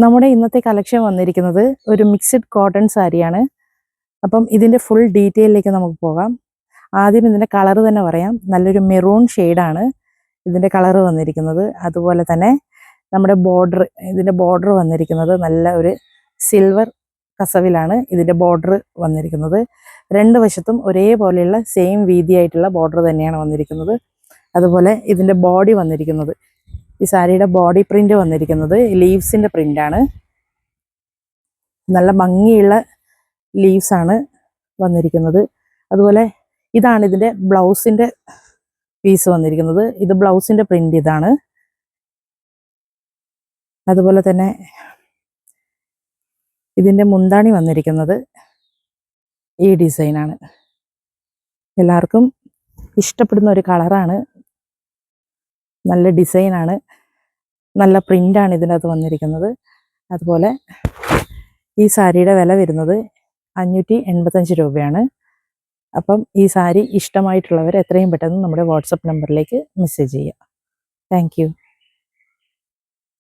നമ്മുടെ ഇന്നത്തെ കളക്ഷൻ വന്നിരിക്കുന്നത് ഒരു മിക്സഡ് കോട്ടൺ സാരിയാണ്. അപ്പം ഇതിൻ്റെ ഫുൾ ഡീറ്റെയിലേക്ക് നമുക്ക് പോകാം. ആദ്യം ഇതിൻ്റെ കളർ തന്നെ പറയാം. നല്ലൊരു മെറൂൺ ഷെയ്ഡാണ് ഇതിൻ്റെ കളർ വന്നിരിക്കുന്നത്. അതുപോലെ തന്നെ നമ്മുടെ ഇതിൻ്റെ ബോർഡർ വന്നിരിക്കുന്നത് നല്ല ഒരു സിൽവർ കസവിലാണ് ഇതിൻ്റെ ബോർഡർ വന്നിരിക്കുന്നത്. രണ്ട് വശത്തും ഒരേപോലെയുള്ള സെയിം വീതിയായിട്ടുള്ള ബോർഡർ തന്നെയാണ് വന്നിരിക്കുന്നത്. അതുപോലെ ഇതിൻ്റെ ബോഡി വന്നിരിക്കുന്നത്, ഈ സാരിയുടെ ബോഡി പ്രിന്റ് വന്നിരിക്കുന്നത് ലീവ്സിൻ്റെ പ്രിൻ്റാണ്. നല്ല ഭംഗിയുള്ള ലീവ്സാണ് വന്നിരിക്കുന്നത്. അതുപോലെ ഇതാണ് ഇതിൻ്റെ ബ്ലൗസിൻ്റെ പീസ് വന്നിരിക്കുന്നത്. ഇത് ബ്ലൗസിൻ്റെ പ്രിന്റ് ഇതാണ്. അതുപോലെ തന്നെ ഇതിൻ്റെ മുന്താണി വന്നിരിക്കുന്നത് ഈ ഡിസൈനാണ്. എല്ലാവർക്കും ഇഷ്ടപ്പെടുന്ന ഒരു കളറാണ്. നല്ല ഡിസൈനാണ്, നല്ല പ്രിൻ്റാണ് ഇതിനകത്ത് വന്നിരിക്കുന്നത്. അതുപോലെ ഈ സാരിയുടെ വില വരുന്നത് 585 രൂപയാണ്. അപ്പം ഈ സാരി ഇഷ്ടമായിട്ടുള്ളവർ എത്രയും പെട്ടെന്ന് നമ്മുടെ വാട്സപ്പ് നമ്പറിലേക്ക് മെസ്സേജ് ചെയ്യുക. Thank you.